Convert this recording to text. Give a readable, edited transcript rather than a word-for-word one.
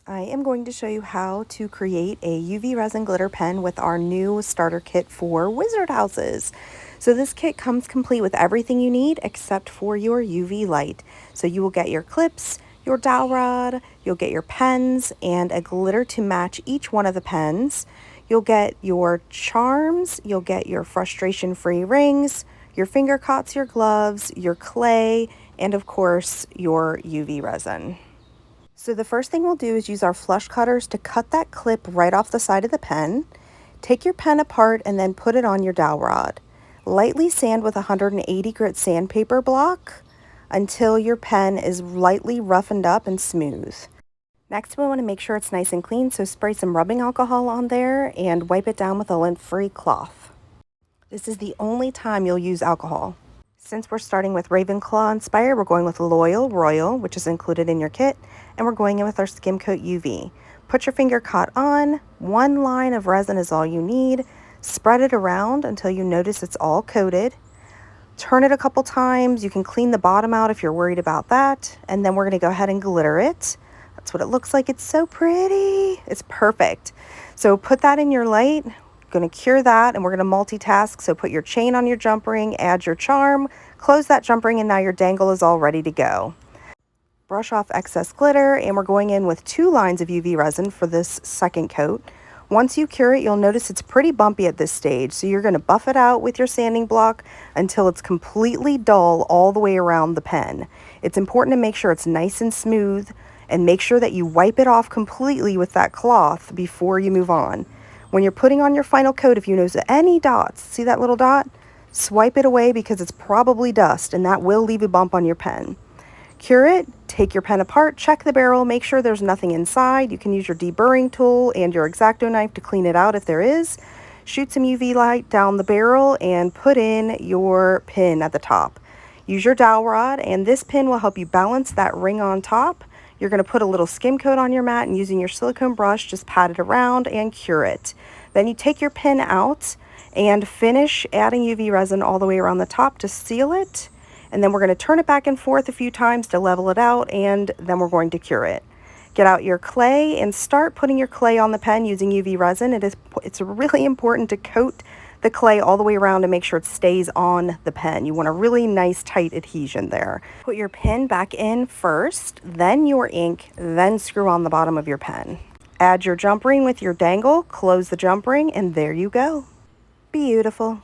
I am going to show you how to create a UV resin glitter pen with our new starter kit for wizard houses. So this kit comes complete with everything you need except for your UV light. So you will get your clips, your dowel rod, you'll get your pens, and a glitter to match each one of the pens. You'll get your charms, you'll get your frustration-free rings, your finger cots, your gloves, your clay, and of course your UV resin. So the first thing we'll do is use our flush cutters to cut that clip right off the side of the pen. Take your pen apart and then put it on your dowel rod. Lightly sand with a 180 grit sandpaper block until your pen is lightly roughened up and smooth. Next, we want to make sure it's nice and clean, so spray some rubbing alcohol on there and wipe it down with a lint-free cloth. This is the only time you'll use alcohol. Since we're starting with Ravenclaw Inspire, we're going with Loyal Royal, which is included in your kit, and we're going in with our Skim Coat UV. Put your finger cot on, one line of resin is all you need, spread it around until you notice it's all coated. Turn it a couple times, you can clean the bottom out if you're worried about that, and then we're going to go ahead and glitter it. That's what it looks like. It's so pretty. It's perfect. So put that in your light. Going to cure that, and we're going to multitask. So put your chain on your jump ring, add your charm, close that jump ring, and now your dangle is all ready to go. Brush off excess glitter, and we're going in with 2 lines of UV resin for this second coat. Once you cure it, you'll notice it's pretty bumpy at this stage, so you're going to buff it out with your sanding block until it's completely dull all the way around the pen. It's important to make sure it's nice and smooth, and make sure that you wipe it off completely with that cloth before you move on. When you're putting on your final coat, if you notice any dots, see that little dot? Swipe it away because it's probably dust, and that will leave a bump on your pen. Cure it, take your pen apart, check the barrel, make sure there's nothing inside. You can use your deburring tool and your X-Acto knife to clean it out if there is. Shoot some UV light down the barrel and put in your pin at the top. Use your dowel rod, and this pin will help you balance that ring on top. You're going to put a little skim coat on your mat, and using your silicone brush, just pat it around and cure it. Then you take your pin out and finish adding UV resin all the way around the top to seal it. And then we're going to turn it back and forth a few times to level it out, and then we're going to cure it. Get out your clay and start putting your clay on the pen using UV resin. It's really important to coat the clay all the way around to make sure it stays on the pen. You want a really nice tight adhesion there. Put your pin back in first, then your ink, then screw on the bottom of your pen. Add your jump ring with your dangle, close the jump ring, and there you go. Beautiful.